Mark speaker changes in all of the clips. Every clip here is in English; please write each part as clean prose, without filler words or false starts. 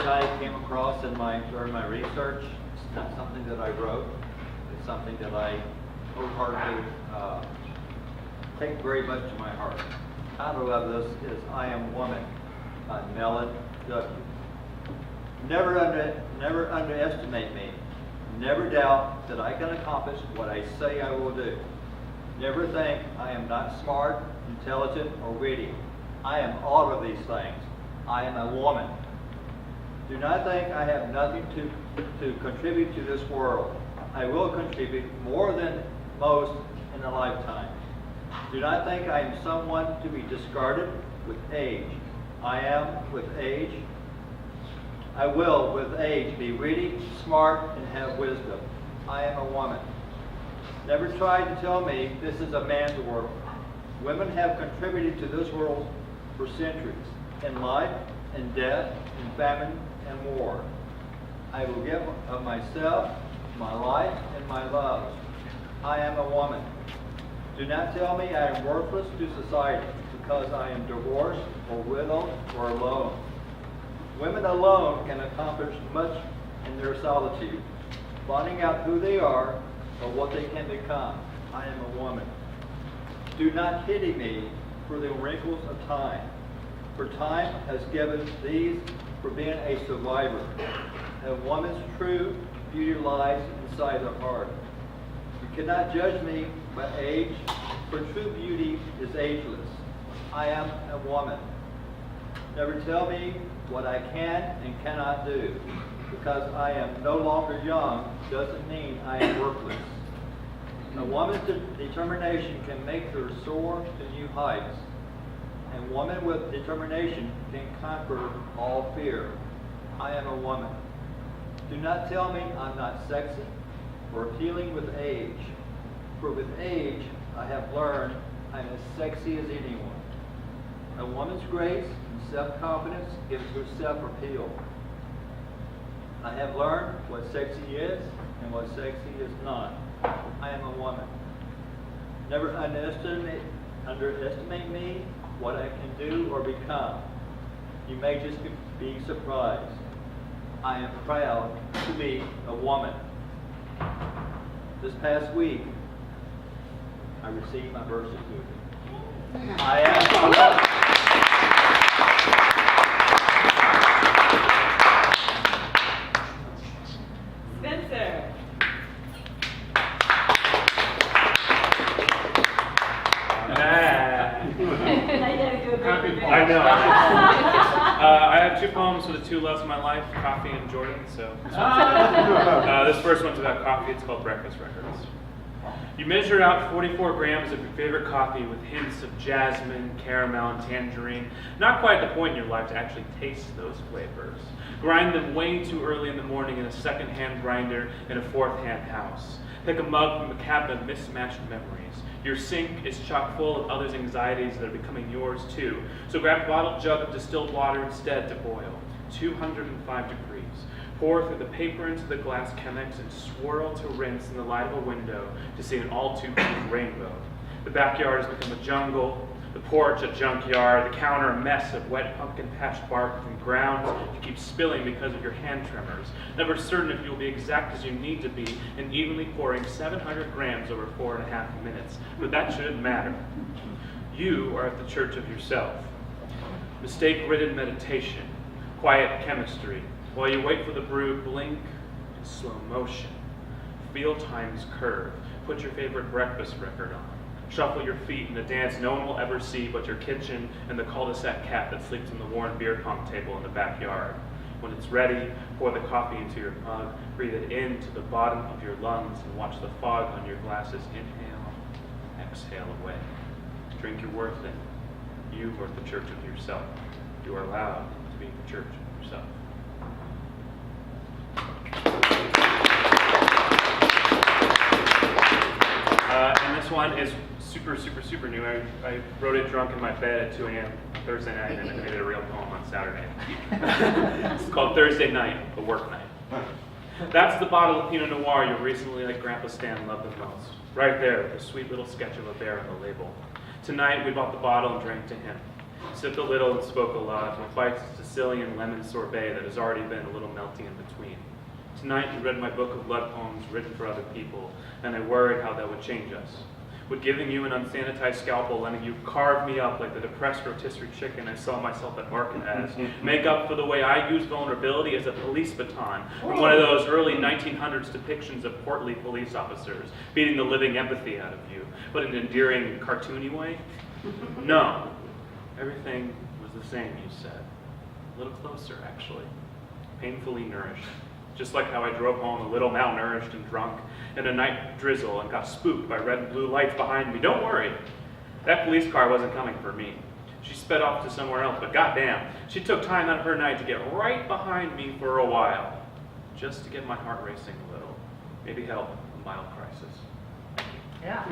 Speaker 1: that I came across during my research. It's not something that I wrote. It's something that I wholeheartedly take very much to my heart. The title of this is "I Am Woman" by Melon W. Never underestimate me. Never doubt that I can accomplish what I say I will do. Never think I am not smart, intelligent, or witty. I am all of these things. I am a woman. Do not think I have nothing to contribute to this world. I will contribute more than most in a lifetime. Do not think I am someone to be discarded with age. I am with age. I will with age be witty, smart, and have wisdom. I am a woman. Never try to tell me this is a man's world. Women have contributed to this world for centuries, in life, in death, in famine, and war. I will give of myself, my life, and my love. I am a woman. Do not tell me I am worthless to society because I am divorced or widowed or alone. Women alone can accomplish much in their solitude, finding out who they are or what they can become. I am a woman. Do not pity me for the wrinkles of time, for time has given these for being a survivor. A woman's true beauty lies inside the heart. You cannot judge me by age, for true beauty is ageless. I am a woman. Never tell me what I can and cannot do. Because I am no longer young doesn't mean I am worthless. A woman's determination can make her soar to new heights. And woman with determination can conquer all fear. I am a woman. Do not tell me I'm not sexy or appealing with age. For with age, I have learned I'm as sexy as anyone. A woman's grace and self-confidence gives her self-appeal. I have learned what sexy is and what sexy is not. I am a woman. Never underestimate me, what I can do or become. You may just be surprised. I am proud to be a woman. This past week, I received my birth certificate. I am a woman.
Speaker 2: I know. I have two poems for the two loves of my life, coffee and Jordan. So this first one's about coffee. It's called Breakfast Records. You measure out 44 grams of your favorite coffee with hints of jasmine, caramel, and tangerine. Not quite at the point in your life to actually taste those flavors. Grind them way too early in the morning in a second-hand grinder in a fourth-hand house. Pick a mug from a cabinet of mismatched memories. Your sink is chock full of others' anxieties that are becoming yours too. So grab a bottled jug of distilled water instead to boil. 205 degrees. Pour through the paper into the glass Chemex and swirl to rinse in the light of a window to see an all-too-pink rainbow. The backyard has become a jungle, the porch a junkyard, the counter a mess of wet pumpkin patch bark from grounds you keep spilling because of your hand tremors, never certain if you'll be exact as you need to be and evenly pouring 700 grams over 4.5 minutes. But that shouldn't matter. You are at the church of yourself. Mistake-ridden meditation, quiet chemistry. While you wait for the brew, blink in slow motion. Feel time's curve. Put your favorite breakfast record on. Shuffle your feet in a dance no one will ever see but your kitchen and the cul-de-sac cat that sleeps on the worn beer pong table in the backyard. When it's ready, pour the coffee into your mug, breathe it in to the bottom of your lungs, and watch the fog on your glasses inhale, exhale away. Drink your worth in. You are the church of yourself. You are allowed to be the church of yourself. And this one is super new. I wrote it drunk in my bed at 2 a.m. Thursday night, and I made it a real poem on Saturday. It's called Thursday Night, a work night. That's the bottle of Pinot Noir you recently let Grandpa Stan love the most. Right there, with a sweet little sketch of a bear on the label. Tonight, we bought the bottle and drank to him. Sipped a little and spoke a lot, with bites of Sicilian lemon sorbet that has already been a little melty in between. Tonight he read my book of love poems written for other people, and I worried how that would change us. Would giving you an unsanitized scalpel, letting you carve me up like the depressed rotisserie chicken I saw myself at market as, make up for the way I use vulnerability as a police baton from one of those early 1900s depictions of portly police officers, beating the living empathy out of you, but in an endearing, cartoony way? No. Everything was the same, you said. A little closer, actually. Painfully nourished. Just like how I drove home a little malnourished and drunk in a night drizzle and got spooked by red and blue lights behind me. Don't worry. That police car wasn't coming for me. She sped off to somewhere else, but goddamn, she took time out of her night to get right behind me for a while. Just to get my heart racing a little. Maybe help a mild crisis. Thank you.
Speaker 3: Yeah.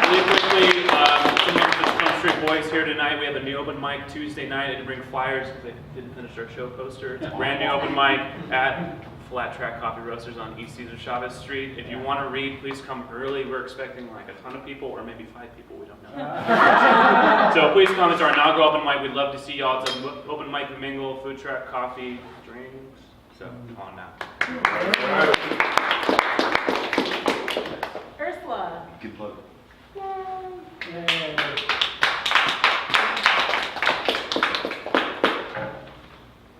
Speaker 2: Really quickly, some of the Front Street Boys here tonight. We have a new open mic Tuesday night. I didn't bring flyers because they didn't finish our show poster. It's a brand new open mic at Flat Track Coffee Roasters on East Cesar Chavez Street. If you want to read, please come early. We're expecting like a ton of people, or maybe 5 people. We don't know. So please come. It's our inaugural open mic. We'd love to see y'all. It's an open mic and mingle, food truck, coffee, drinks. So come on now.
Speaker 3: Ursula.
Speaker 1: Good plug.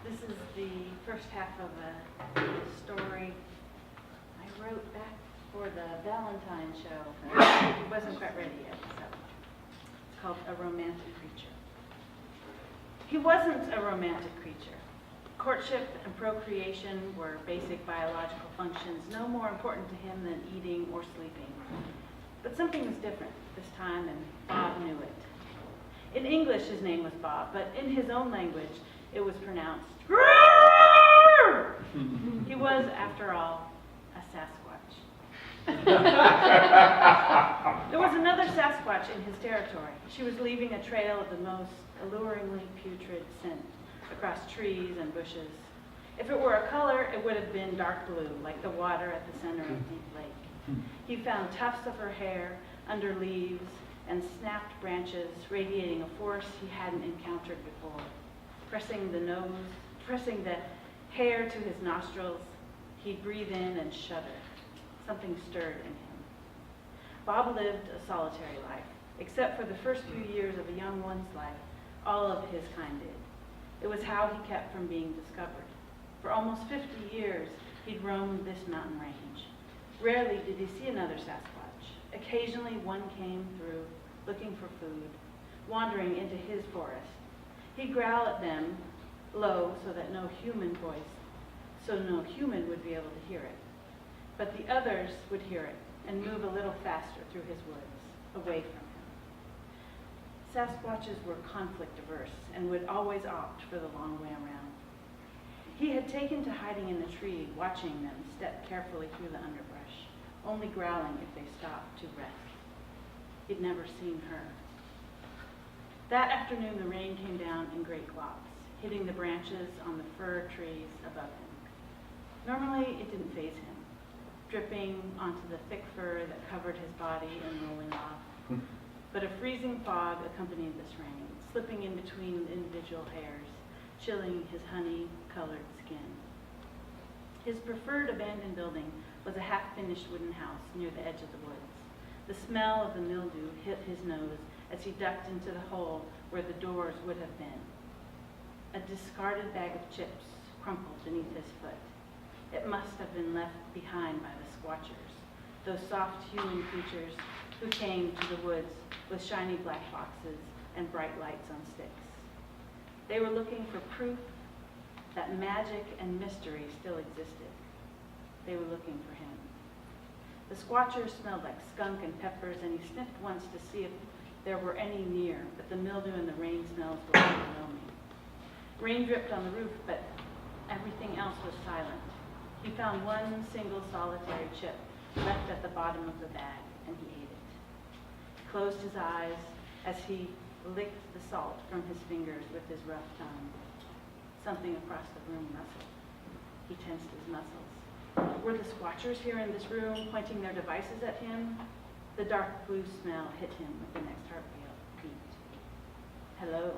Speaker 4: This is the first half of a story I wrote back for the Valentine show. It wasn't quite ready yet, so it's called A Romantic Creature. He wasn't a romantic creature. Courtship and procreation were basic biological functions, no more important to him than eating or sleeping. But something was different this time, and Bob knew it. In English, his name was Bob, but in his own language, it was pronounced Grrrr! He was, after all, a Sasquatch. There was another Sasquatch in his territory. She was leaving a trail of the most alluringly putrid scent across trees and bushes. If it were a color, it would have been dark blue, like the water at the center of Deep Lake. He found tufts of her hair under leaves and snapped branches radiating a force he hadn't encountered before. Pressing the hair to his nostrils, he'd breathe in and shudder. Something stirred in him. Bob lived a solitary life. Except for the first few years of a young one's life, all of his kind did. It was how he kept from being discovered. For almost 50 years, he'd roamed this mountain range. Rarely did he see another Sasquatch. Occasionally one came through, looking for food, wandering into his forest. He'd growl at them, low, so no human would be able to hear it. But the others would hear it and move a little faster through his woods, away from him. Sasquatches were conflict averse and would always opt for the long way around. He had taken to hiding in a tree, watching them step carefully through the underbrush, only growling if they stopped to rest. He'd never seen her. That afternoon, the rain came down in great glops, hitting the branches on the fir trees above him. Normally, it didn't faze him, dripping onto the thick fur that covered his body and rolling off. But a freezing fog accompanied this rain, slipping in between individual hairs, chilling his honey-colored skin. His preferred abandoned building was a half-finished wooden house near the edge of the woods. The smell of the mildew hit his nose as he ducked into the hole where the doors would have been. A discarded bag of chips crumpled beneath his foot. It must have been left behind by the squatchers, those soft human creatures who came to the woods with shiny black boxes and bright lights on sticks. They were looking for proof that magic and mystery still existed. They were looking for him. The squatchers smelled like skunk and peppers, and he sniffed once to see if there were any near, but the mildew and the rain smells were overwhelming. Rain dripped on the roof, but everything else was silent. He found one single solitary chip left at the bottom of the bag, and he ate it. He closed his eyes as he licked the salt from his fingers with his rough tongue. Something across the room rustled. He tensed his muscles. Were the squatchers here in this room pointing their devices at him? The dark blue smell hit him with the next heartbeat. Hello,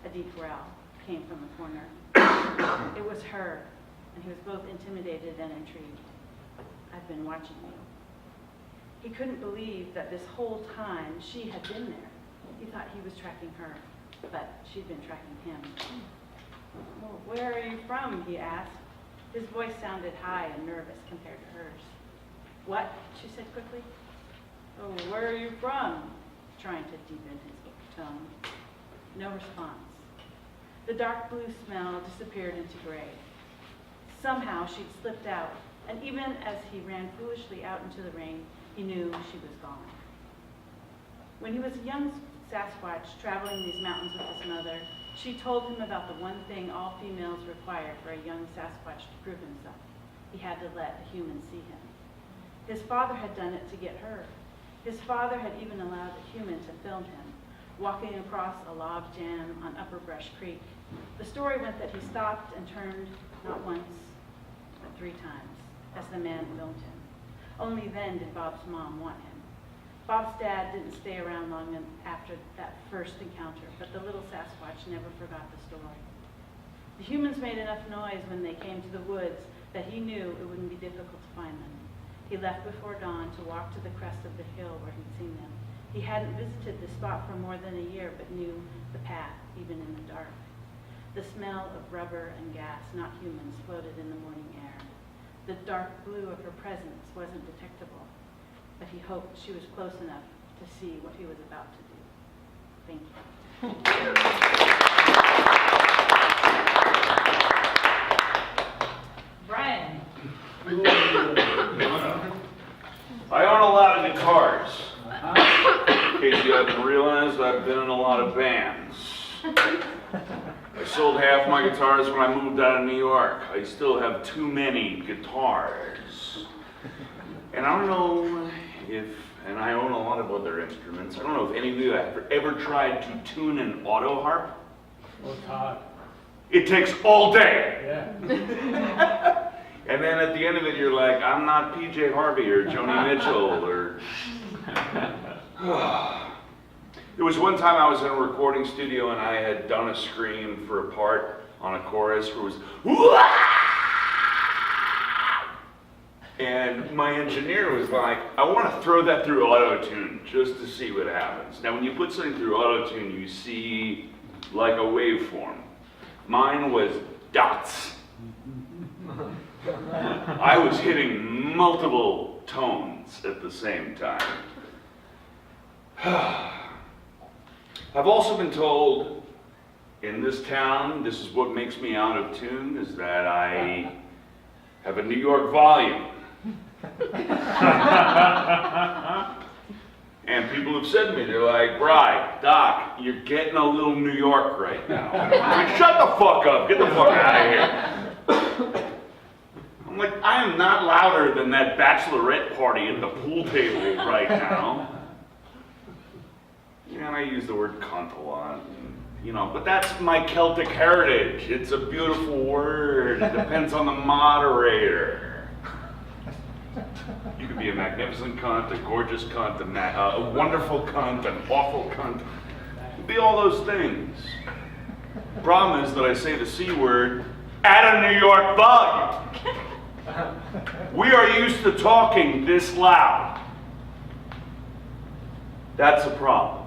Speaker 4: a deep growl came from the corner. It was her, and he was both intimidated and intrigued. I've been watching you. He couldn't believe that this whole time she had been there. He thought he was tracking her, but she'd been tracking him. Well, where are you from? He asked. His voice sounded high and nervous compared to hers. What? She said quickly. Oh, where are you from? Trying to deepen his tone. No response. The dark blue smell disappeared into gray. Somehow she'd slipped out, and even as he ran foolishly out into the rain, he knew she was gone. When he was a young Sasquatch traveling these mountains with his mother, she told him about the one thing all females required for a young Sasquatch to prove himself. He had to let a human see him. His father had done it to get her. His father had even allowed a human to film him, walking across a log jam on Upper Brush Creek. The story went that he stopped and turned not once, but 3 times, as the man filmed him. Only then did Bob's mom want him. Bob's dad didn't stay around long after that first encounter, but the little Sasquatch never forgot the story. The humans made enough noise when they came to the woods that he knew it wouldn't be difficult to find them. He left before dawn to walk to the crest of the hill where he'd seen them. He hadn't visited the spot for more than a year, but knew the path, even in the dark. The smell of rubber and gas, not humans, floated in the morning air. The dark blue of her presence wasn't detectable, but he hoped she was close enough to see what he was about to do. Thank you.
Speaker 3: Brian.
Speaker 5: I own a lot of guitars. In case you haven't realized, I've been in a lot of bands. I sold half my guitars when I moved out of New York. I still have too many guitars. And I don't know if, and I own a lot of other instruments, I don't know if any of you have ever tried to tune an auto harp.
Speaker 6: Oh, Todd.
Speaker 5: It takes all day.
Speaker 6: Yeah.
Speaker 5: And then at the end of it, you're like, I'm not PJ Harvey or Joni Mitchell or... There was one time I was in a recording studio and I had done a scream for a part on a chorus where it was, "Wah!" And my engineer was like, I want to throw that through auto-tune just to see what happens. Now when you put something through auto-tune, you see like a waveform. Mine was dots. I was hitting multiple tones at the same time. I've also been told in this town, this is what makes me out of tune, is that I have a New York volume. And people have said to me, they're like, Bri, Doc, you're getting a little New York right now. I'm like, shut the fuck up, get the fuck out of here. I'm like, I am not louder than that bachelorette party at the pool table right now. Yeah, and I use the word cunt a lot, you know, but that's my Celtic heritage. It's a beautiful word. It depends on the moderator. You could be a magnificent cunt, a gorgeous cunt, a wonderful cunt, an awful cunt. You could be all those things. The problem is that I say the C word at a New York volume. We are used to talking this loud. That's a problem.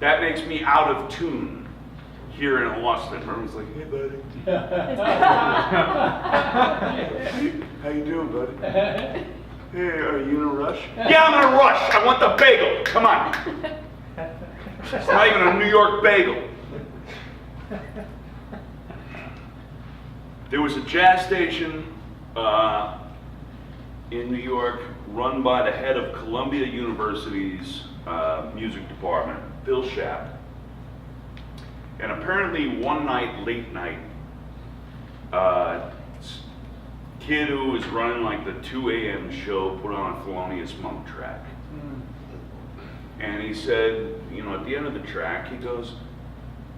Speaker 5: That makes me out of tune here in Austin. Everyone's like, hey, buddy. How you doing, buddy? Hey, are you in a rush? Yeah, I'm in a rush. I want the bagel. Come on. It's not even a New York bagel. There was a jazz station in New York run by the head of Columbia University's music department, Bill Schaap. And apparently one night, late night, kid who was running like the 2 a.m. show put on a Thelonious Monk track. And he said, you know, at the end of the track, he goes,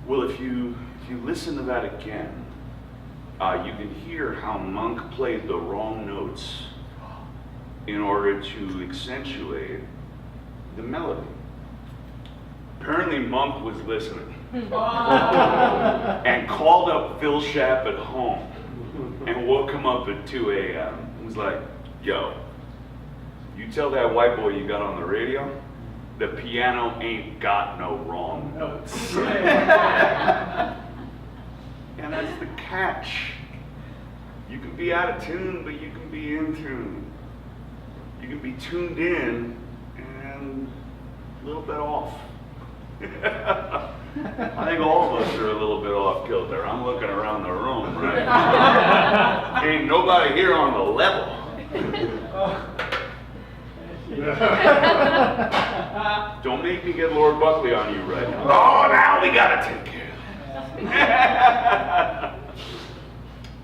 Speaker 5: well, if you listen to that again, you can hear how Monk played the wrong notes in order to accentuate the melody. Apparently Monk was listening. and called up Phil Shapp at home and woke him up at 2 a.m. He was like, yo, you tell that white boy you got on the radio, the piano ain't got no wrong notes. And that's the catch. You can be out of tune, but you can be in tune. You can be tuned in and a little bit off. I think all of us are a little bit off kilter. I'm looking around the room, right? Ain't nobody here on the level. Don't make me get Lord Buckley on you right now. Oh, now we gotta take care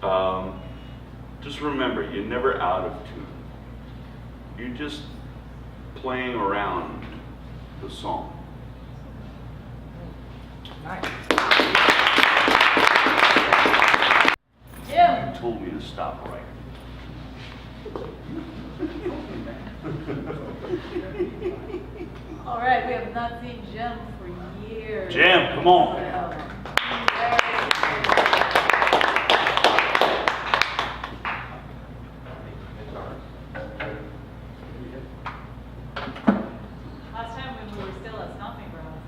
Speaker 5: of it. Just remember, you're never out of tune. You're just playing around the song.
Speaker 3: Nice.
Speaker 6: Jim.
Speaker 5: You told me to stop writing.
Speaker 6: All right, we have not seen Jim for years.
Speaker 5: Jim, come on.
Speaker 6: Last time when we were still at Stomping Grounds.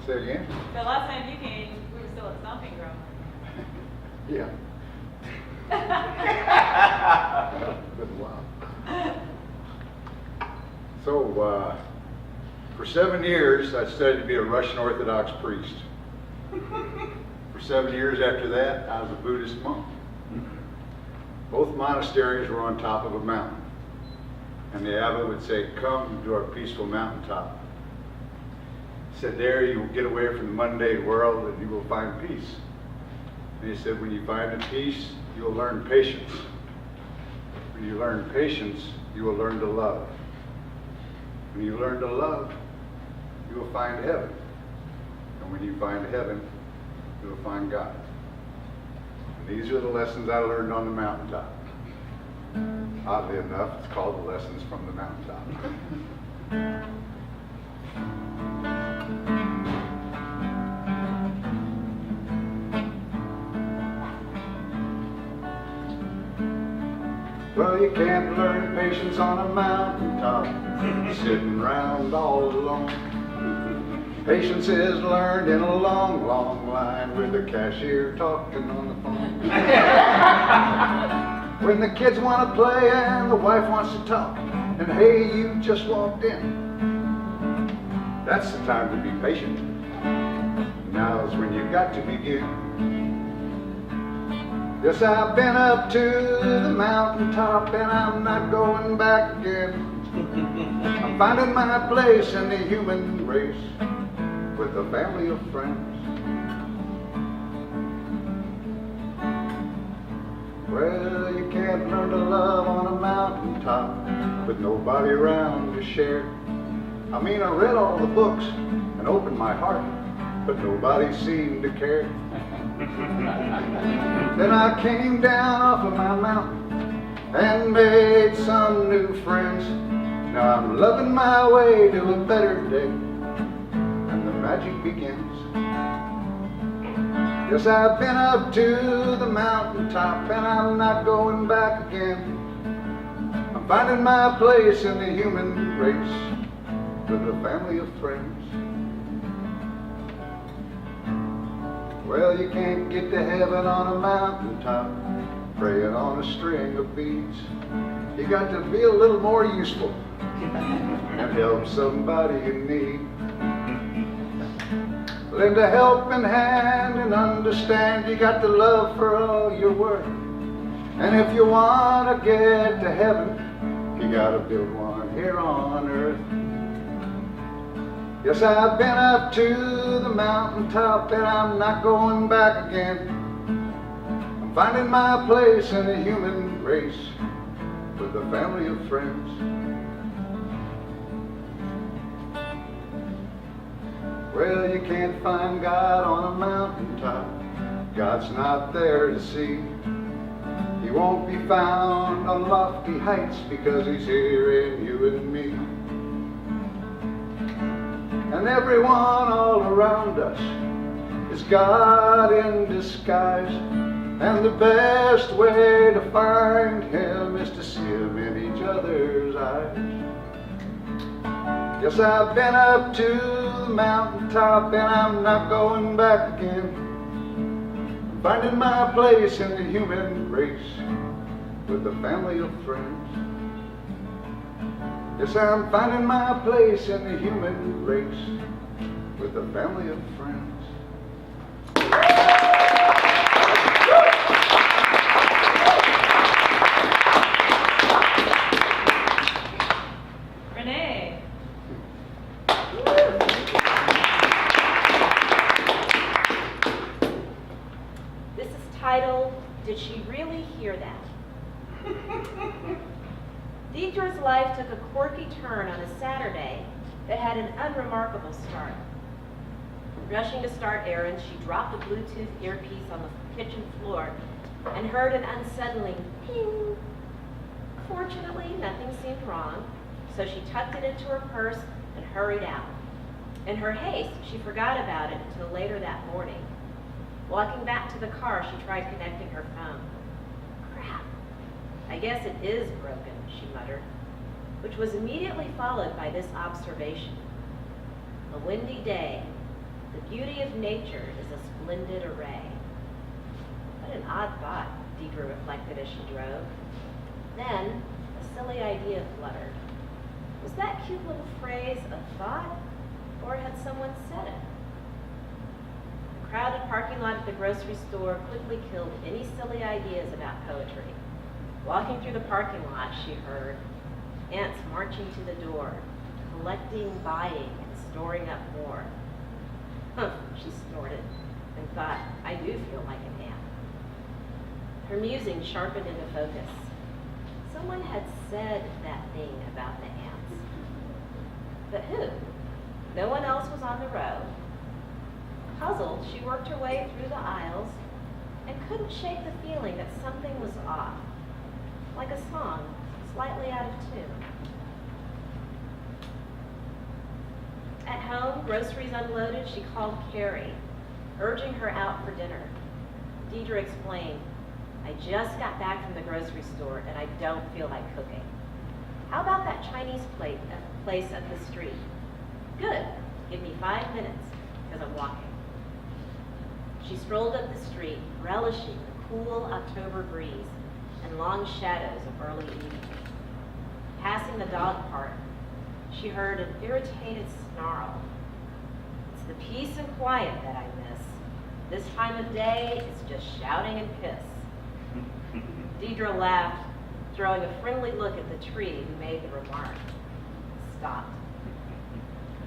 Speaker 7: Say again?
Speaker 6: The last time you came, we were still at Stomping Grounds.
Speaker 7: Yeah. Been a while. So, for 7 years, I studied to be a Russian Orthodox priest. For 7 years after that, I was a Buddhist monk. Both monasteries were on top of a mountain. And the abbot would say, come to our peaceful mountaintop. He said, there you will get away from the mundane world and you will find peace. And he said, when you find the peace, you will learn patience. When you learn patience, you will learn to love. When you learn to love, you will find heaven. And when you find heaven, you will find God. And these are the lessons I learned on the mountaintop. Oddly enough, it's called the Lessons from the Mountaintop. Well, you can't learn patience on a mountaintop, sitting around all alone. Patience is learned in a long, long line with the cashier talking on the phone. When the kids want to play and the wife wants to talk, and hey, you just walked in. That's the time to be patient. Now's when you got to begin. Yes, I've been up to the mountaintop and I'm not going back again. I'm finding my place in the human race with a family of friends. Well, you can't learn to love on a mountaintop with nobody around to share. I mean, I read all the books and opened my heart, but nobody seemed to care. Then I came down off of my mountain and made some new friends. Now I'm loving my way to a better day, and the magic begins. Yes, I've been up to the mountaintop and I'm not going back again. I'm finding my place in the human race with a family of friends. Well, you can't get to heaven on a mountaintop praying on a string of beads. You got to be a little more useful and help somebody in need. Lend a helping hand and understand you got the love for all you're worth. And if you want to get to heaven, you got to build one here on earth. Yes, I've been up to the mountaintop and I'm not going back again. I'm finding my place in the human race with a family of friends. Well, you can't find God on a mountaintop. God's not there to see. He won't be found on lofty heights because he's here in you and me. And everyone all around us It's God in disguise, and the best way to find him is to see him in each other's eyes. Yes, I've been up to the mountaintop and I'm not going back again. I'm finding my place in the human race with a family of friends. Yes, I'm finding my place in the human race with a family of friends.
Speaker 6: Renee.
Speaker 3: This is titled, Did She Really Hear That? Deidre's life took a quirky turn on a Saturday that had an unremarkable start. Rushing to start errands, she dropped a Bluetooth earpiece on the kitchen floor and heard an unsettling ping. Fortunately, nothing seemed wrong, so she tucked it into her purse and hurried out. In her haste, she forgot about it until later that morning. Walking back to the car, she tried connecting her phone. Crap, I guess it is broken, she muttered, which was immediately followed by this observation. A windy day, the beauty of nature is a splendid array. What an odd thought, Deidre reflected as she drove. Then, a silly idea fluttered. Was that cute little phrase a thought, or had someone said it? The crowded parking lot at the grocery store quickly killed any silly ideas about poetry. Walking through the parking lot, she heard ants marching to the door, collecting, buying, and storing up more. Huh, she snorted and thought, I do feel like an ant. Her musing sharpened into focus. Someone had said that thing about the ants. But who? No one else was on the row. Puzzled, she worked her way through the aisles and couldn't shake the feeling that something was off, like a song slightly out of tune. At home, groceries unloaded, she called Carrie, urging her out for dinner. Deidre explained, I just got back from the grocery store and I don't feel like cooking. How about that Chinese place up the street? Good, give me 5 minutes, because I'm walking. She strolled up the street, relishing the cool October breeze and long shadows of early evening. Passing the dog park, she heard an irritated snarl. It's the peace and quiet that I miss. This time of day, it's just shouting and piss. Deidre laughed, throwing a friendly look at the tree who made the remark. Stopped.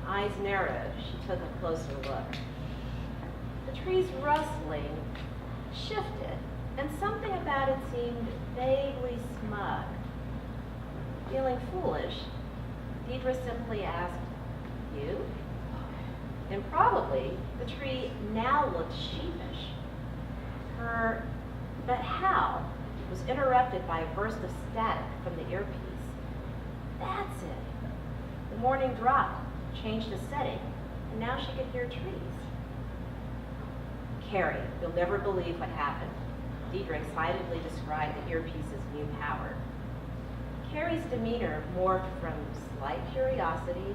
Speaker 3: Eyes narrowed, she took a closer look. The tree's rustling shifted, and something about it seemed vaguely smug. Feeling foolish, Deidre simply asked, You? And probably the tree now looked sheepish. Her, but how, was interrupted by a burst of static from the earpiece. That's it. The morning dropped, changed the setting, and now she could hear trees. Carrie, you'll never believe what happened. Deidre excitedly described the earpiece's new power. Carrie's demeanor morphed from slight curiosity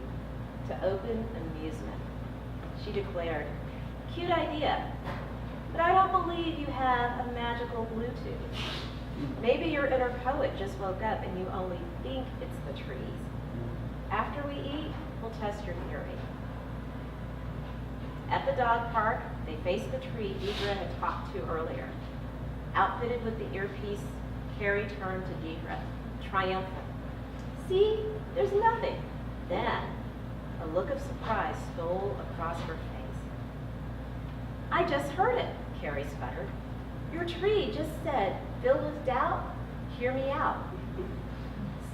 Speaker 3: to open amusement. She declared, Cute idea, but I don't believe you have a magical Bluetooth. Maybe your inner poet just woke up and you only think it's the trees. After we eat, we'll test your theory. At the dog park, they faced the tree Deidre had talked to earlier. Outfitted with the earpiece, Carrie turned to Deidre, triumphant. See, there's nothing. Then, a look of surprise stole across her face. I just heard it, Carrie sputtered. Your tree just said, filled with doubt, hear me out.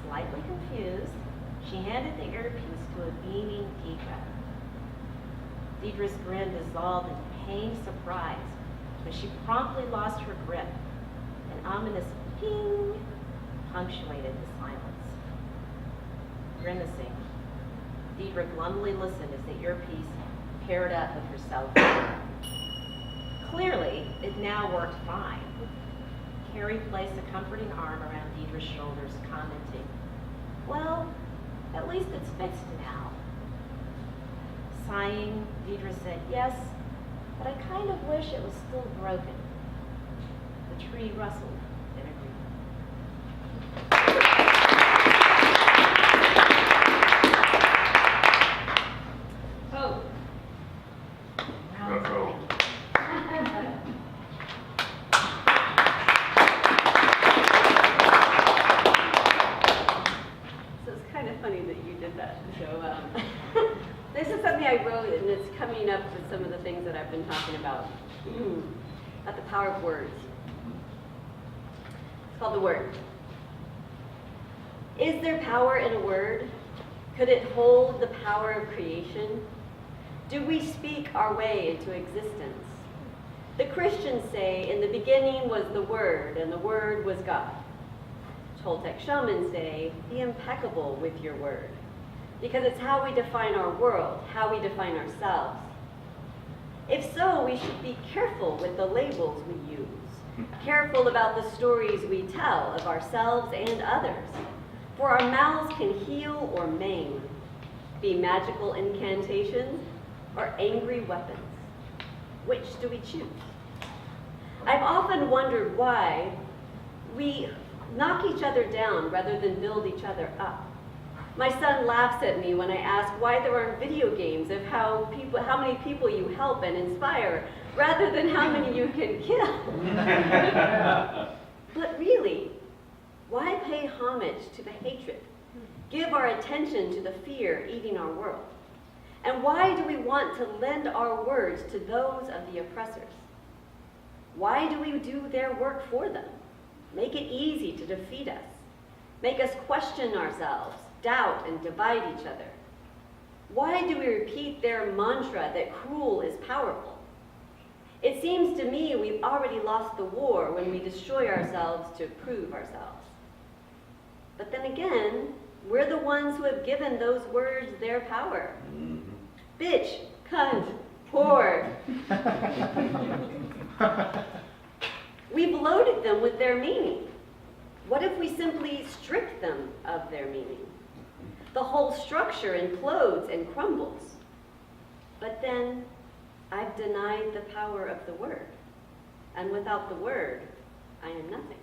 Speaker 3: Slightly confused, she handed the earpiece to a beaming Deidre. Deidre's grin dissolved in pained surprise when she promptly lost her grip. An ominous ping punctuated the silence. Grimacing, Deidre glumly listened as the earpiece paired up with her cell phone. clearly, it now worked fine. Carrie placed a comforting arm around Deidre's shoulders, commenting, "Well, at least it's fixed now." Sighing, Deidre said, "Yes, but I kind of wish it was still broken." The tree rustled in agreement.
Speaker 6: Vote. Round
Speaker 5: Uh-oh.
Speaker 8: So it's kind of funny that you did that. So this is something I wrote, and it's coming up with some of the things that I've been talking about. About the power of words. It's called The Word. Is there power in a word? Could it hold the power of creation? Do we speak our way into existence? The Christians say, in the beginning was the Word, and the Word was God. Toltec shamans say, be impeccable with your word, because it's how we define our world, how we define ourselves. If so, we should be careful with the labels we use, careful about the stories we tell of ourselves and others, for our mouths can heal or maim, be magical incantations or angry weapons. Which do we choose? I've often wondered why we knock each other down rather than build each other up. My son laughs at me when I ask why there aren't video games of how many people you help and inspire, rather than how many you can kill. But really, why pay homage to the hatred? Give our attention to the fear eating our world? And why do we want to lend our words to those of the oppressors? Why do we do their work for them? Make it easy to defeat us. Make us question ourselves, doubt and divide each other. Why do we repeat their mantra that cruel is powerful? It seems to me we've already lost the war when we destroy ourselves to prove ourselves. But then again, we're the ones who have given those words their power. Bitch, cunt, whore. We've loaded them with their meaning. What if we simply stripped them of their meaning? The whole structure implodes and crumbles. But then I've denied the power of the word. And without the word, I am nothing.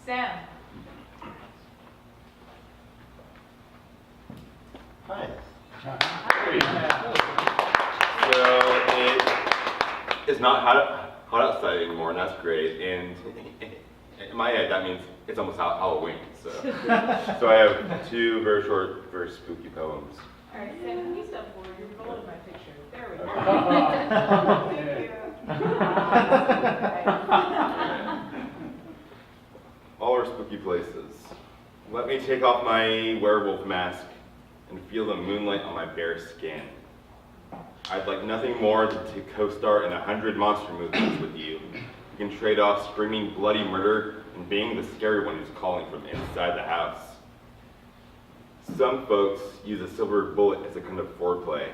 Speaker 6: Sam.
Speaker 9: Hi.
Speaker 10: So it's not hot outside anymore, and that's great. And in my head, that means it's almost Halloween. So I have two very short, very spooky poems.
Speaker 6: All right, Sam, can you step forward? You're rolling my picture. There we go. Thank you.
Speaker 10: All are spooky places. Let me take off my werewolf mask and feel the moonlight on my bare skin. I'd like nothing more than to co-star in 100 monster movies with you. We can trade off screaming bloody murder and being the scary one who's calling from inside the house. Some folks use a silver bullet as a kind of foreplay.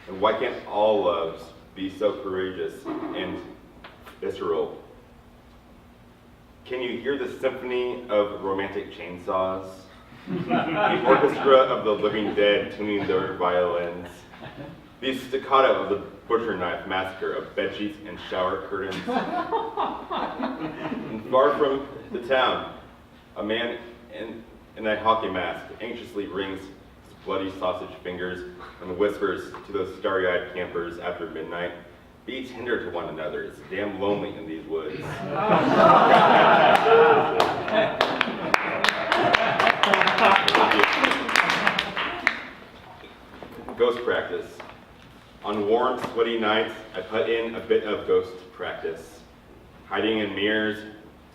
Speaker 10: And why can't all loves be so courageous and visceral? Can you hear the symphony of romantic chainsaws? The orchestra of the living dead tuning their violins. The staccato of the butcher knife massacre of bedsheets and shower curtains. And far from the town, a man in a hockey mask anxiously wrings his bloody sausage fingers and whispers to those starry-eyed campers after midnight, be tender to one another, it's damn lonely in these woods. Ghost practice. On warm, sweaty nights, I put in a bit of ghost practice. Hiding in mirrors,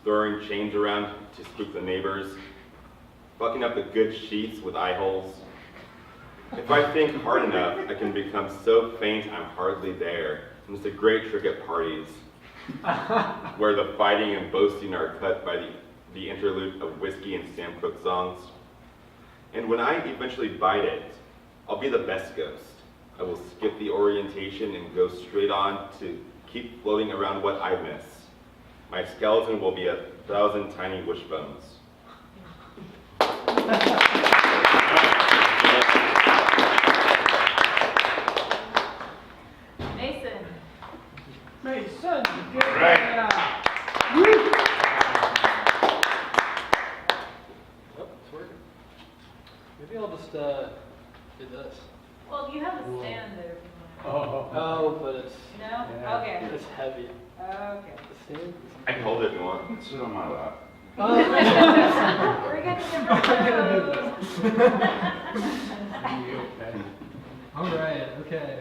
Speaker 10: throwing chains around to spook the neighbors, fucking up the good sheets with eye holes. If I think hard enough, I can become so faint I'm hardly there. And it's a great trick at parties, where the fighting and boasting are cut by the interlude of whiskey and Sam Cooke songs. And when I eventually bite it, I'll be the best ghost. I will skip the orientation and go straight on to keep floating around what I miss. My skeleton will be 1,000 tiny wishbones.
Speaker 6: Mason.
Speaker 9: Mason,
Speaker 5: Right.
Speaker 9: Oh, it's working. Maybe I'll just do this.
Speaker 6: Well, you have a stand there.
Speaker 9: Oh, but it's
Speaker 6: No? Okay.
Speaker 9: it's heavy.
Speaker 6: Okay.
Speaker 9: The stand.
Speaker 10: I can hold it if you want.
Speaker 5: Sit on my lap.
Speaker 6: We're gonna
Speaker 9: All right. Okay.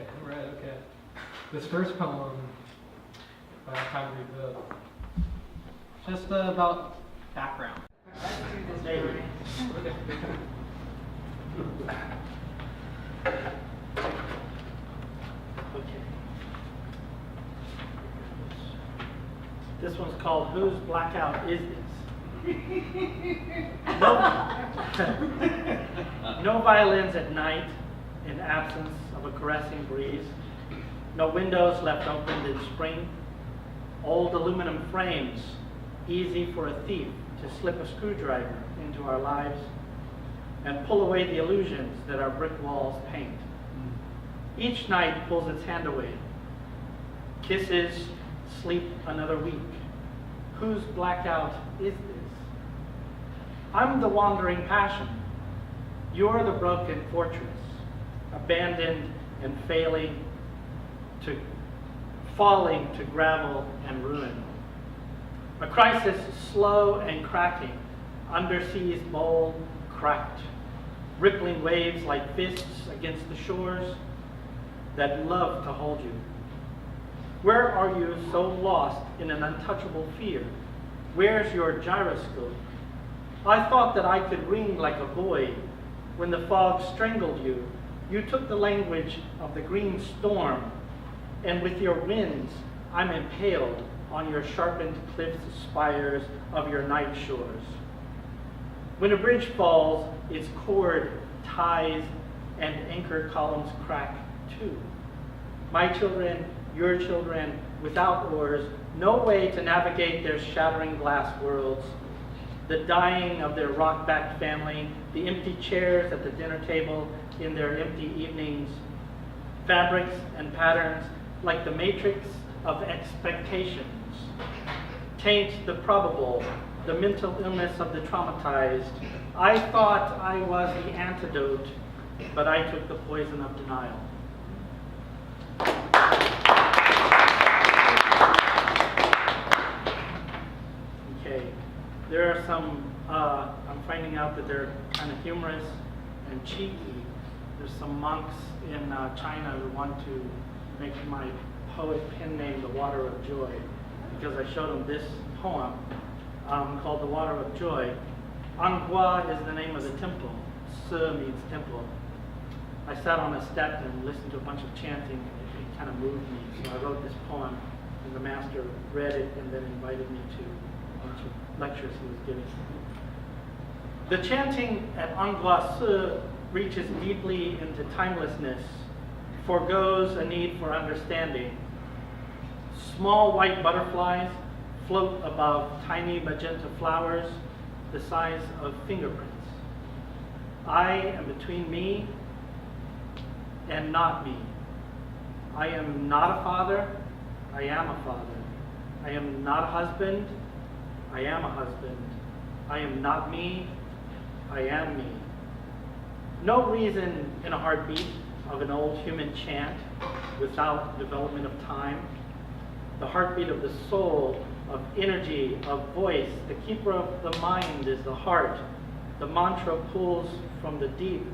Speaker 9: This first poem by Time Rebuild. Just about background. Okay. This one's called Whose Blackout Is This? No violins at night in absence of a caressing breeze. No windows left open in spring. Old aluminum frames, easy for a thief to slip a screwdriver into our lives and pull away the illusions that our brick walls paint. Each night pulls its hand away. Kisses, sleep another week. Whose blackout is this? I'm the wandering passion. You're the broken fortress, abandoned and falling to gravel and ruin. A crisis slow and cracking, undersea's bowl cracked, rippling waves like fists against the shores that love to hold you. Where are you so lost in an untouchable fear? Where's your gyroscope? I thought that I could ring like a boy. When the fog strangled you, you took the language of the green storm, and with your winds, I'm impaled on your sharpened cliffs spires of your night shores. When a bridge falls, its cord, ties, and anchor columns crack too. My children, your children, without oars, no way to navigate their shattering glass worlds. The dying of their rock-backed family, the empty chairs at the dinner table in their empty evenings, fabrics and patterns like the matrix of expectations, taint the probable, the mental illness of the traumatized. I thought I was the antidote, but I took the poison of denial. Okay, there are some, I'm finding out that they're kind of humorous and cheeky. There's some monks in China who want to make my poet pen name The Water of Joy, because I showed them this poem called The Water of Joy. Anghua is the name of the temple. Se means temple. I sat on a step and listened to a bunch of chanting, and it kind of moved me. So I wrote this poem, and the master read it and then invited me to a bunch of lectures he was giving. The chanting at Anghua Se reaches deeply into timelessness, forgoes a need for understanding. Small white butterflies float above tiny magenta flowers the size of fingerprints. I am between me and not me. I am not a father, I am a father. I am not a husband, I am a husband. I am not me, I am me. No reason in a heartbeat of an old human chant without development of time. The heartbeat of the soul, of energy, of voice. The keeper of the mind is the heart. The mantra pulls from the deep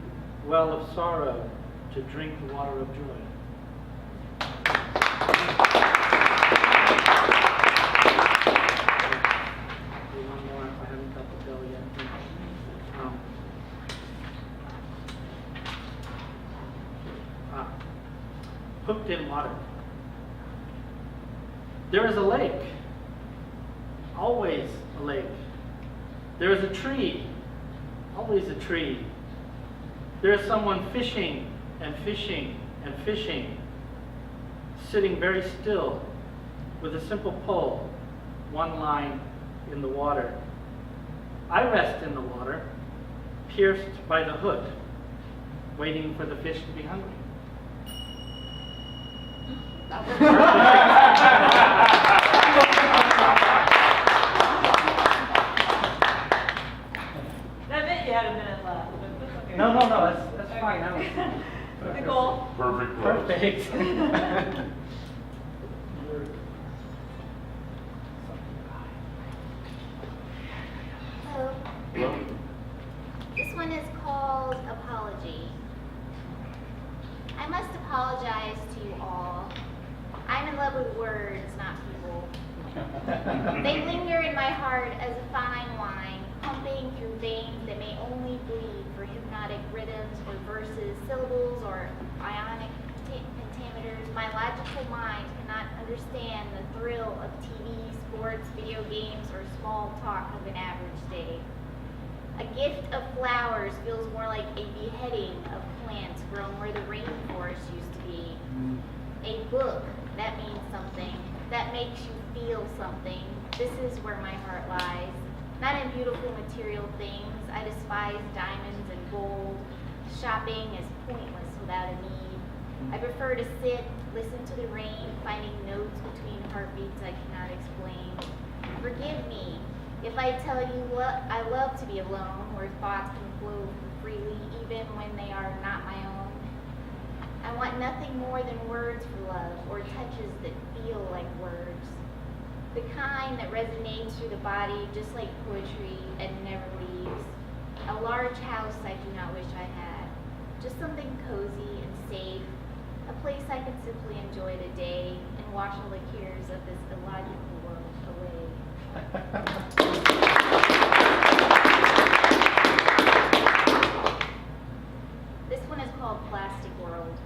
Speaker 9: well of sorrow to drink the water of joy. One more if I haven't got the bell yet. Hooked in water. There is a lake, always a lake. There is a tree, always a tree. There is someone fishing and fishing and fishing, sitting very still with a simple pole, one line in the water. I rest in the water, pierced by the hook, waiting for the fish to be hungry.
Speaker 6: That meant you had a minute left, but that's okay.
Speaker 9: No, that's fine. That was
Speaker 6: Nicole?
Speaker 5: Perfect close.
Speaker 9: perfect.
Speaker 11: Hello. This one is called Apology. I must apologize to you all. I'm in love with words, not people. They linger in my heart as a fine wine, pumping through veins that may only bleed for hypnotic rhythms or verses, syllables, or ionic pentameters. My logical mind cannot understand the thrill of TV, sports, video games, or small talk of an average day. A gift of flowers feels more like a beheading of plants grown where the rainforest used to be. A book, that means something, that makes you feel something. This is where my heart lies. Not in beautiful material things. I despise diamonds and gold. Shopping is pointless without a need. I prefer to sit, listen to the rain, finding notes between heartbeats I cannot explain. Forgive me if I tell you I love to be alone, where thoughts can flow freely, even when they are not my own. I want nothing more than words for love, or touches that feel like words. The kind that resonates through the body, just like poetry, and never leaves. A large house I do not wish I had. Just something cozy and safe. A place I can simply enjoy the day and wash all the cares of this illogical world away. This one is called Plastic World.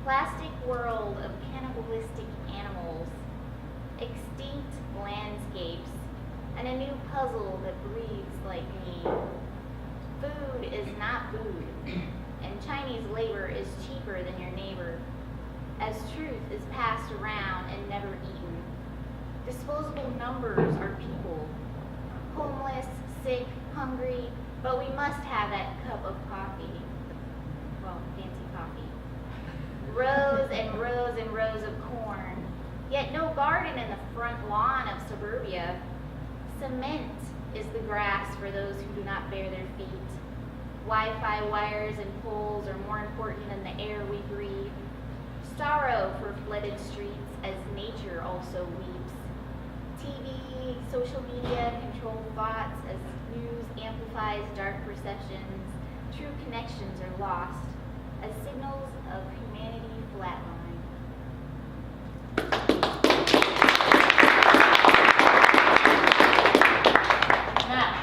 Speaker 11: Plastic world of cannibalistic animals, extinct landscapes, and a new puzzle that breathes like me. Food is not food, and Chinese labor is cheaper than your neighbor, as truth is passed around and never eaten. Disposable numbers are people, homeless, sick, hungry, but we must have that cup of coffee, well, fancy coffee. Rows and rows and rows of corn, yet no garden in the front lawn of suburbia. Cement is the grass for those who do not bare their feet. Wi-Fi wires and poles are more important than the air we breathe. Sorrow for flooded streets as nature also weeps. TV, social media control thoughts as news amplifies dark perceptions. True connections are lost as signals of humanity flatline. Now,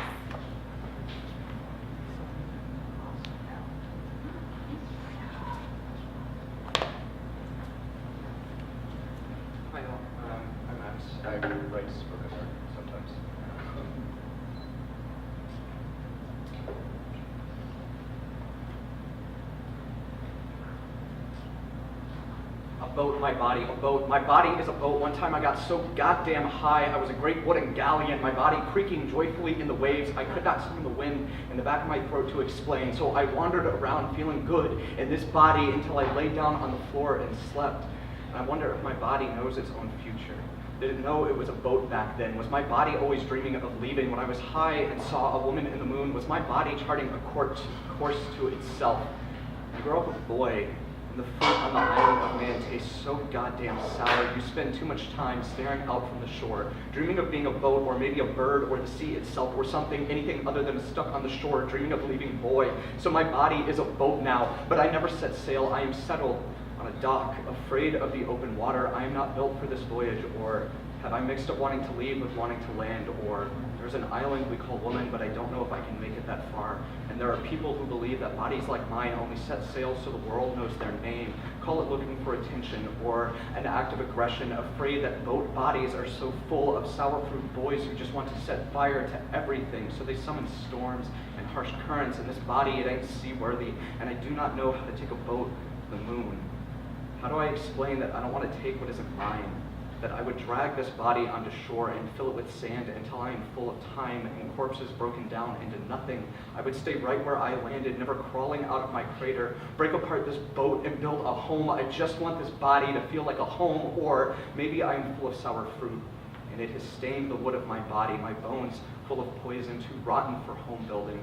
Speaker 12: Hi, I'm Amos. I write spoken word sometimes. A boat, my body, a boat. My body is a boat. One time I got so goddamn high, I was a great wooden galleon, my body creaking joyfully in the waves. I could not summon the wind in the back of my throat to explain, so I wandered around feeling good in this body until I lay down on the floor and slept. And I wonder if my body knows its own future. Did it know it was a boat back then? Was my body always dreaming of leaving when I was high and saw a woman in the moon? Was my body charting a course to itself? I grew up a boy, and the fruit on the island of man tastes so goddamn sour. You spend too much time staring out from the shore, dreaming of being a boat, or maybe a bird, or the sea itself, or something, anything other than stuck on the shore, dreaming of leaving boy. So my body is a boat now, but I never set sail. I am settled on a dock, afraid of the open water. I am not built for this voyage, or have I mixed up wanting to leave with wanting to land, or there's an island we call woman, but I don't know if I can make it that far. And there are people who believe that bodies like mine only set sail so the world knows their name. Call it looking for attention, or an act of aggression, afraid that boat bodies are so full of sour fruit boys who just want to set fire to everything. So they summon storms and harsh currents, and this body, it ain't seaworthy, and I do not know how to take a boat to the moon. How do I explain that I don't want to take what isn't mine? That I would drag this body onto shore and fill it with sand until I am full of time and corpses broken down into nothing. I would stay right where I landed, never crawling out of my crater, break apart this boat and build a home. I just want this body to feel like a home, or maybe I am full of sour fruit, and it has stained the wood of my body, my bones full of poison, too rotten for home building.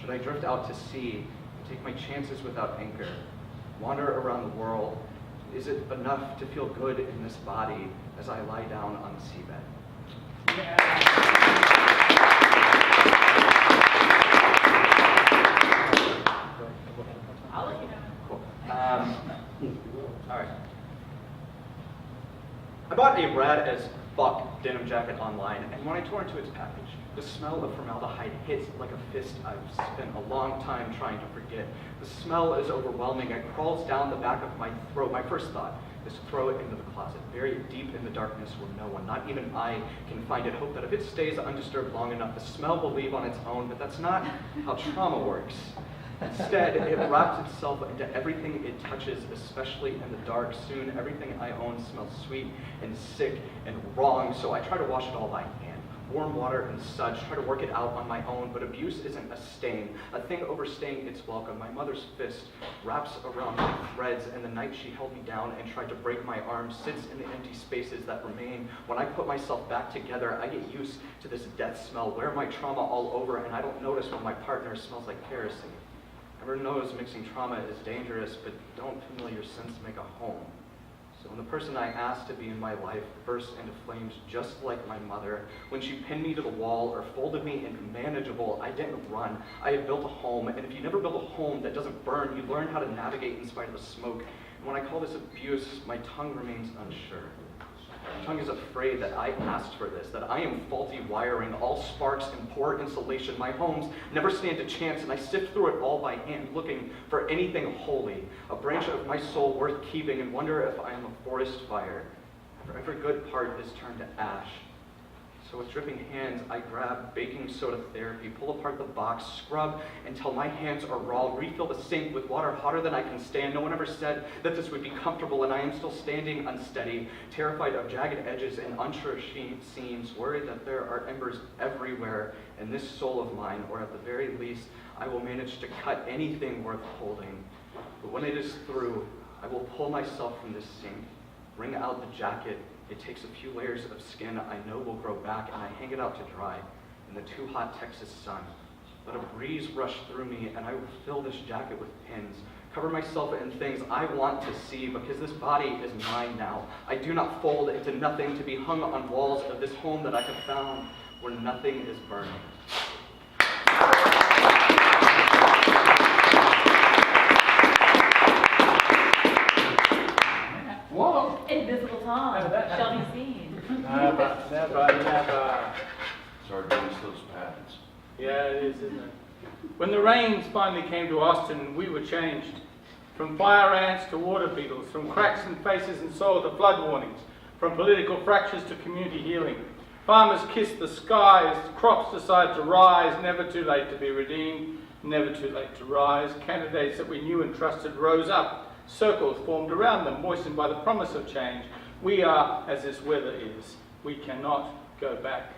Speaker 12: Should I drift out to sea and take my chances without anchor, wander around the world? Is it enough to feel good in this body as I lie down on the seabed?
Speaker 9: Yeah.
Speaker 6: I'll let you know.
Speaker 12: Cool. All right. I bought a rad as fuck denim jacket online, and when I tore into its package, the smell of formaldehyde hits like a fist I've spent a long time trying to forget. The smell is overwhelming. It crawls down the back of my throat. My first thought is to throw it into the closet, very deep in the darkness where no one, not even I, can find it. Hope that if it stays undisturbed long enough, the smell will leave on its own, but that's not how trauma works. Instead, it wraps itself into everything it touches, especially in the dark. Soon, everything I own smells sweet and sick and wrong, so I try to wash it all by hand. Warm water and such, try to work it out on my own, but abuse isn't a stain, a thing overstaying its welcome. My mother's fist wraps around my threads, and the night she held me down and tried to break my arm sits in the empty spaces that remain. When I put myself back together, I get used to this death smell, wear my trauma all over, and I don't notice when my partner smells like kerosene. Everyone knows mixing trauma is dangerous, but don't familiar scents make a home. So when the person I asked to be in my life burst into flames just like my mother, when she pinned me to the wall or folded me into manageable, I didn't run. I had built a home, and if you never build a home that doesn't burn, you learn how to navigate in spite of the smoke. And when I call this abuse, my tongue remains unsure. My tongue is afraid that I asked for this, that I am faulty wiring, all sparks and poor insulation. My homes never stand a chance, and I sift through it all by hand, looking for anything holy, a branch of my soul worth keeping, and wonder if I am a forest fire. For every good part is turned to ash. So with dripping hands, I grab baking soda therapy, pull apart the box, scrub until my hands are raw, refill the sink with water hotter than I can stand. No one ever said that this would be comfortable, and I am still standing unsteady, terrified of jagged edges and unsure seams, worried that there are embers everywhere in this soul of mine, or at the very least, I will manage to cut anything worth holding. But when it is through, I will pull myself from this sink, wring out the jacket. It takes a few layers of skin I know will grow back, and I hang it out to dry in the too hot Texas sun. Let a breeze rush through me, and I will fill this jacket with pins, cover myself in things I want to see, because this body is mine now. I do not fold into nothing to be hung on walls of this home that I have found where nothing is burning.
Speaker 6: Whoa! Invisible Thom shall be seen.
Speaker 9: Never, never.
Speaker 5: Sardines, those pads.
Speaker 9: Yeah, it is, isn't it? When the rains finally came to Austin, we were changed. From fire ants to water beetles, from cracks in faces and soil to flood warnings, from political fractures to community healing. Farmers kissed the skies, crops decided to rise, never too late to be redeemed, never too late to rise. Candidates that we knew and trusted rose up. Circles formed around them, moistened by the promise of change. We are as this weather is. We cannot go back.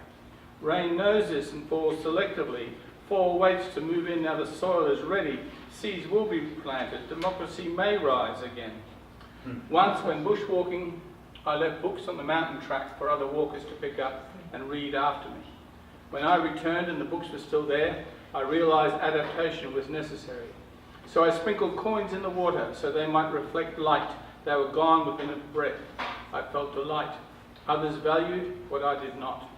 Speaker 9: Rain knows this and falls selectively. Fall waits to move in now the soil is ready. Seeds will be planted. Democracy may rise again. Once when bushwalking, I left books on the mountain track for other walkers to pick up and read after me. When I returned and the books were still there, I realized adaptation was necessary. So I sprinkled coins in the water so they might reflect light. They were gone within a breath. I felt delight. Others valued what I did not.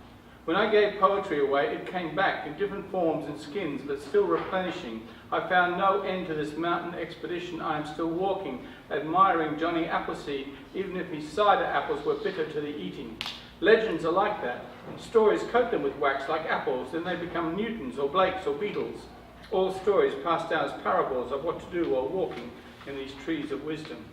Speaker 9: When I gave poetry away, it came back in different forms and skins, but still replenishing. I found no end to this mountain expedition. I am still walking, admiring Johnny Appleseed, even if his cider apples were bitter to the eating. Legends are like that. Stories coat them with wax like apples, then they become Newtons or Blakes or Beatles. All stories passed down as parables of what to do while walking in these trees of wisdom.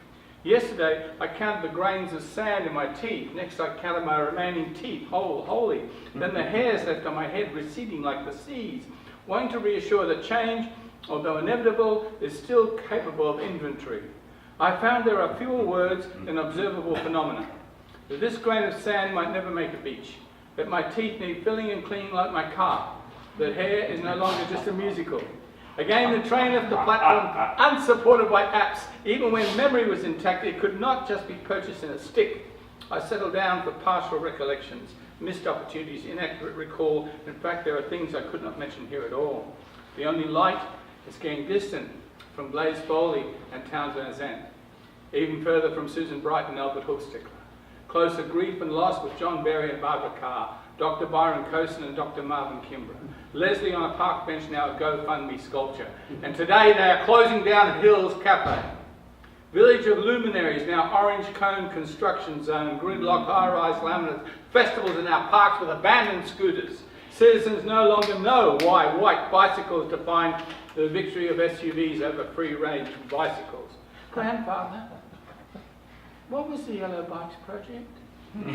Speaker 9: Yesterday, I counted the grains of sand in my teeth. Next, I counted my remaining teeth, whole, holy. Then the hairs left on my head receding like the seas.
Speaker 13: wanting to reassure that change, although inevitable, is still capable of inventory. I found there are fewer words than observable phenomena. That this grain of sand might never make a beach. That my teeth need filling and cleaning like my car. That hair is no longer just a musical. Again, the train left the platform unsupported by apps. Even when memory was intact, it could not just be purchased in a stick. I settled down for partial recollections, missed opportunities, inaccurate recall. In fact, there are things I could not mention here at all. The only light is getting distant from Blaise Foley and Townes Van Zandt. Even further from Susan Bright and Albert Hochstickler. Closer grief and loss with John Berry and Barbara Carr, Dr. Byron Cosen and Dr. Marvin Kimbrough. Leslie on a park bench, now a GoFundMe sculpture. And today they are closing down Hills Cafe. Village of Luminaries, now orange cone construction zone, gridlock high-rise laminates, festivals in our parks with abandoned scooters. Citizens no longer know why white bicycles define the victory of SUVs over free-range bicycles. Grandfather, what was the Yellow Bikes Project? What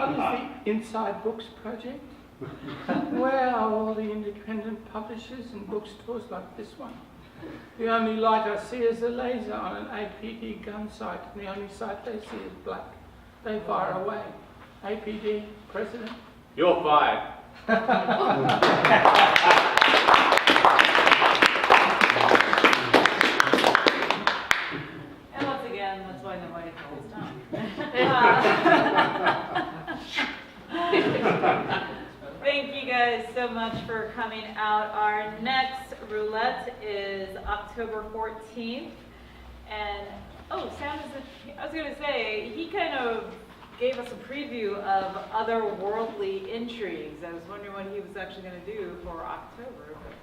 Speaker 13: is the Inside Books Project? Where are all the independent publishers and bookstores like this one? The only light I see is a laser on an APD gun sight, and the only sight they see is black. They fire away. APD, President, you're fired.
Speaker 6: And once again, that's why nobody calls Thom. Thank you guys so much for coming out. Our next roulette is October 14th. And, oh, Sam I was going to say, he kind of gave us a preview of otherworldly intrigues. I was wondering what he was actually going to do for October. But